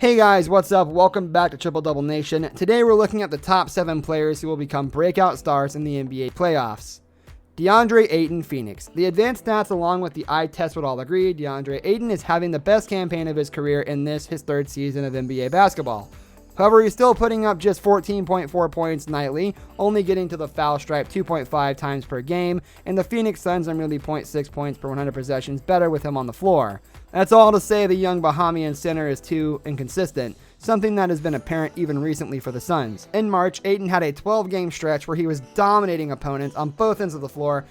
Hey guys, what's up? Welcome back to Triple Double Nation. Today we're looking at the top 7 players who will become breakout stars in the NBA playoffs. DeAndre Ayton, Phoenix. The advanced stats along with the eye test would all agree DeAndre Ayton is having the best campaign of his career in this, his 3rd season of NBA basketball. However, he's still putting up just 14.4 points nightly, only getting to the foul stripe 2.5 times per game, and the Phoenix Suns are merely 0.6 points per 100 possessions better with him on the floor. That's all to say the young Bahamian center is too inconsistent, something that has been apparent even recently for the Suns. In March, Ayton had a 12-game stretch where he was dominating opponents on both ends of the floor,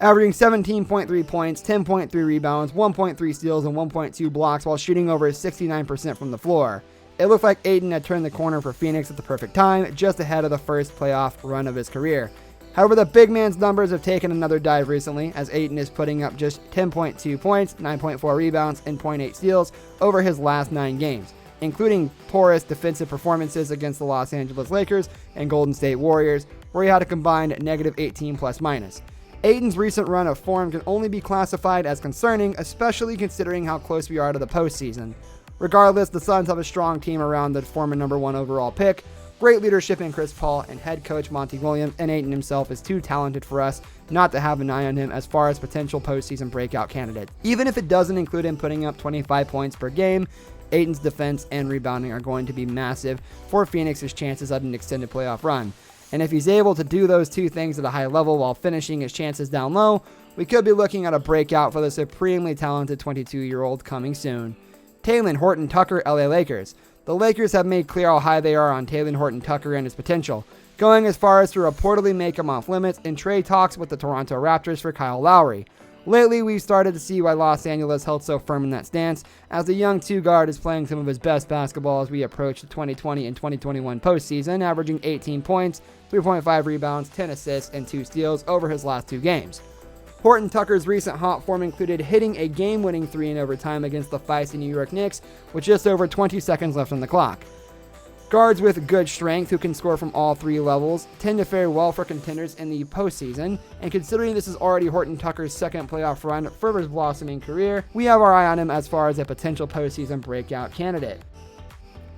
averaging 17.3 points, 10.3 rebounds, 1.3 steals, and 1.2 blocks while shooting over 69% from the floor. It looked like Ayton had turned the corner for Phoenix at the perfect time, just ahead of the first playoff run of his career. However, the big man's numbers have taken another dive recently, as Ayton is putting up just 10.2 points, 9.4 rebounds, and 0.8 steals over his last 9 games, including porous defensive performances against the Los Angeles Lakers and Golden State Warriors, where he had a combined negative 18 plus-minus. Ayton's recent run of form can only be classified as concerning, especially considering how close we are to the postseason. Regardless, the Suns have a strong team around the former number 1 overall pick, great leadership in Chris Paul, and head coach Monty Williams, and Ayton himself is too talented for us not to have an eye on him as far as potential postseason breakout candidate. Even if it doesn't include him putting up 25 points per game, Ayton's defense and rebounding are going to be massive for Phoenix's chances at an extended playoff run. And if he's able to do those two things at a high level while finishing his chances down low, we could be looking at a breakout for the supremely talented 22-year-old coming soon. Talen Horton-Tucker, LA Lakers. The Lakers have made clear how high they are on Talen Horton-Tucker and his potential, going as far as to reportedly make him off limits in trade talks with the Toronto Raptors for Kyle Lowry. Lately, we've started to see why Los Angeles held so firm in that stance, as the young two-guard is playing some of his best basketball as we approach the 2020 and 2021 postseason, averaging 18 points, 3.5 rebounds, 10 assists, and 2 steals over his last 2 games. Horton-Tucker's recent hot form included hitting a game-winning 3 in overtime against the feisty New York Knicks with just over 20 seconds left on the clock. Guards with good strength who can score from all 3 levels tend to fare well for contenders in the postseason, and considering this is already Horton-Tucker's 2nd playoff run for his blossoming career, we have our eye on him as far as a potential postseason breakout candidate.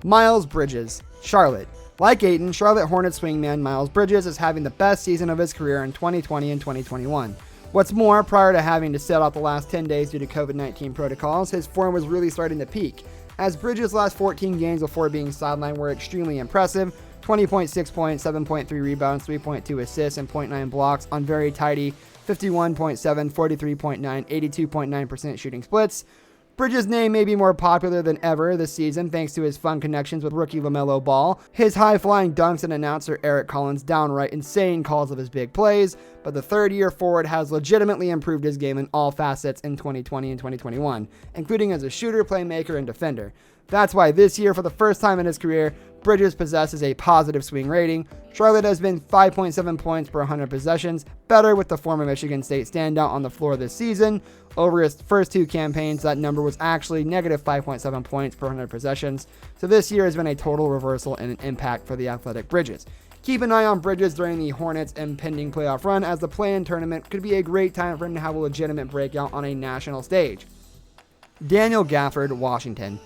Miles Bridges, Charlotte. Like Ayton, Charlotte Hornets swingman Miles Bridges is having the best season of his career in 2020 and 2021. What's more, prior to having to sit out the last 10 days due to COVID-19 protocols, his form was really starting to peak, as Bridges' last 14 games before being sidelined were extremely impressive: 20.6 points, 7.3 rebounds, 3.2 assists, and 0.9 blocks on very tidy 51.7, 43.9, 82.9% shooting splits. Bridges' name may be more popular than ever this season thanks to his fun connections with rookie LaMelo Ball, his high-flying dunks, and announcer Eric Collins' downright insane calls of his big plays, but the third-year forward has legitimately improved his game in all facets in 2020 and 2021, including as a shooter, playmaker, and defender. That's why this year, for the first time in his career, Bridges possesses a positive swing rating. Charlotte has been 5.7 points per 100 possessions, better with the former Michigan State standout on the floor this season. Over his first 2 campaigns, that number was actually negative 5.7 points per 100 possessions, so this year has been a total reversal and an impact for the athletic Bridges. Keep an eye on Bridges during the Hornets' impending playoff run, as the play-in tournament could be a great time for him to have a legitimate breakout on a national stage. Daniel Gafford, Washington.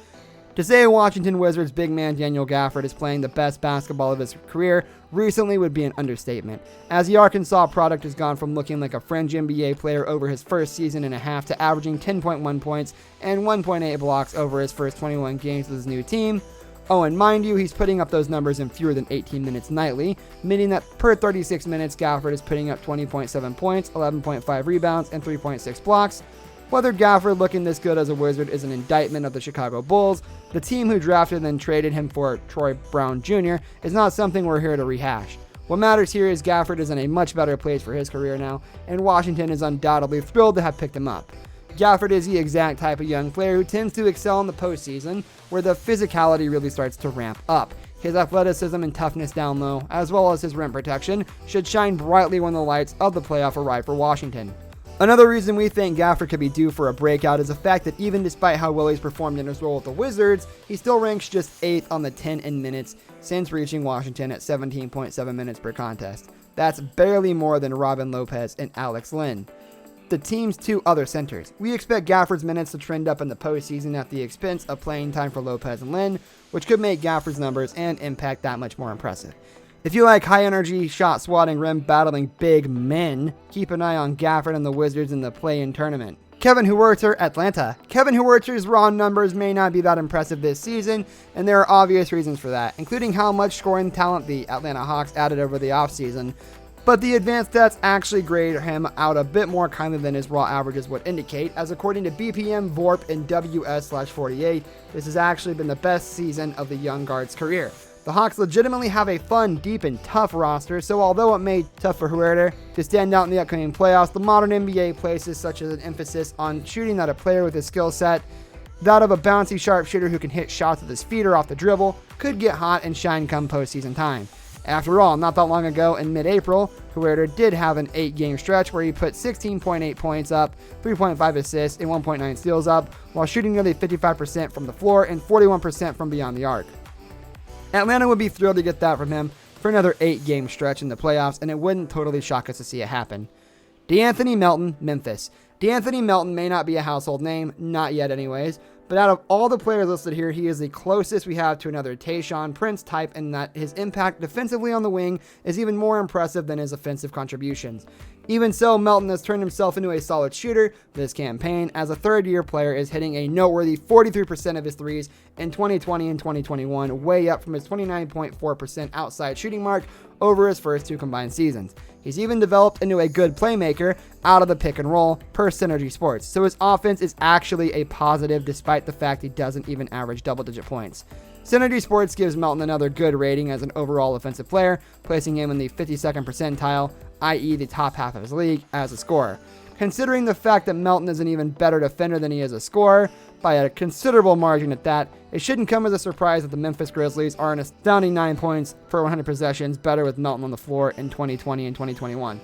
To say Washington Wizards big man Daniel Gafford is playing the best basketball of his career recently would be an understatement, as the Arkansas product has gone from looking like a fringe NBA player over his first season and a half to averaging 10.1 points and 1.8 blocks over his first 21 games with his new team. Oh, and mind you, he's putting up those numbers in fewer than 18 minutes nightly, meaning that per 36 minutes, Gafford is putting up 20.7 points, 11.5 rebounds, and 3.6 blocks. Whether Gafford looking this good as a Wizard is an indictment of the Chicago Bulls, the team who drafted and then traded him for Troy Brown Jr., is not something we're here to rehash. What matters here is Gafford is in a much better place for his career now, and Washington is undoubtedly thrilled to have picked him up. Gafford is the exact type of young player who tends to excel in the postseason, where the physicality really starts to ramp up. His athleticism and toughness down low, as well as his rim protection, should shine brightly when the lights of the playoff arrive for Washington. Another reason we think Gafford could be due for a breakout is the fact that even despite how well he's performed in his role with the Wizards, he still ranks just 8th on the 10 in minutes since reaching Washington at 17.7 minutes per contest. That's barely more than Robin Lopez and Alex Len. the team's two other centers. We expect Gafford's minutes to trend up in the postseason at the expense of playing time for Lopez and Lin, which could make Gafford's numbers and impact that much more impressive. If you like high-energy, shot-swatting, rim-battling big men, keep an eye on Gafford and the Wizards in the play-in tournament. Kevin Huerter, Atlanta. Kevin Huerter's raw numbers may not be that impressive this season, and there are obvious reasons for that, including how much scoring talent the Atlanta Hawks added over the offseason. But the advanced stats actually grade him out a bit more kindly than his raw averages would indicate, as according to BPM, VORP, and WS/48, this has actually been the best season of the young guard's career. The Hawks legitimately have a fun, deep, and tough roster, so although it may be tough for Huerter to stand out in the upcoming playoffs, the modern NBA places such as an emphasis on shooting that a player with his skill set, that of a bouncy sharpshooter who can hit shots with his feet or off the dribble, could get hot and shine come postseason time. After all, not that long ago in mid-April, Huerter did have an 8-game stretch where he put 16.8 points up, 3.5 assists, and 1.9 steals up, while shooting nearly 55% from the floor and 41% from beyond the arc. Atlanta would be thrilled to get that from him for another 8-game stretch in the playoffs, and it wouldn't totally shock us to see it happen. De'Anthony Melton, Memphis. De'Anthony Melton may not be a household name, not yet anyways, but out of all the players listed here, he is the closest we have to another Tayshaun Prince type, in that his impact defensively on the wing is even more impressive than his offensive contributions. Even so, Melton has turned himself into a solid shooter this campaign, as a third-year player is hitting a noteworthy 43% of his threes in 2020 and 2021, way up from his 29.4% outside shooting mark over his first two combined seasons. He's even developed into a good playmaker out of the pick and roll per Synergy Sports, so his offense is actually a positive despite the fact he doesn't even average double-digit points. Synergy Sports gives Melton another good rating as an overall offensive player, placing him in the 52nd percentile, i.e. the top half of his league, as a scorer. Considering the fact that Melton is an even better defender than he is a scorer, by a considerable margin at that, it shouldn't come as a surprise that the Memphis Grizzlies are an astounding 9 points per 100 possessions better with Melton on the floor in 2020 and 2021.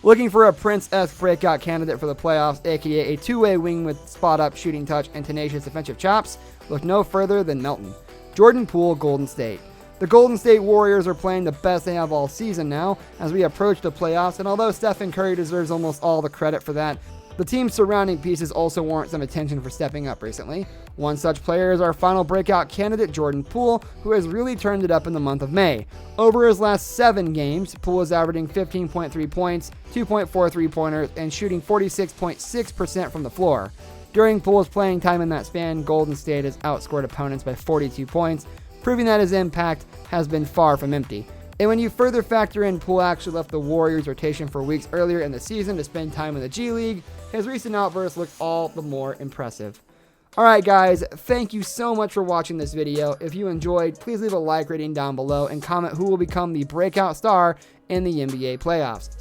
Looking for a Prince-esque breakout candidate for the playoffs, aka a two-way wing with spot-up shooting touch and tenacious defensive chops, look no further than Melton. Jordan Poole, Golden State. The Golden State Warriors are playing the best they have all season now as we approach the playoffs, and although Stephen Curry deserves almost all the credit for that, the team's surrounding pieces also warrant some attention for stepping up recently. One such player is our final breakout candidate, Jordan Poole, who has really turned it up in the month of May. Over his last 7 games, Poole is averaging 15.3 points, 2.4 three-pointers, and shooting 46.6% from the floor. During Poole's playing time in that span, Golden State has outscored opponents by 42 points, proving that his impact has been far from empty. And when you further factor in Poole actually left the Warriors rotation for weeks earlier in the season to spend time in the G League, his recent outbursts look all the more impressive. Alright guys, thank you so much for watching this video. If you enjoyed, please leave a like rating down below and comment who will become the breakout star in the NBA playoffs.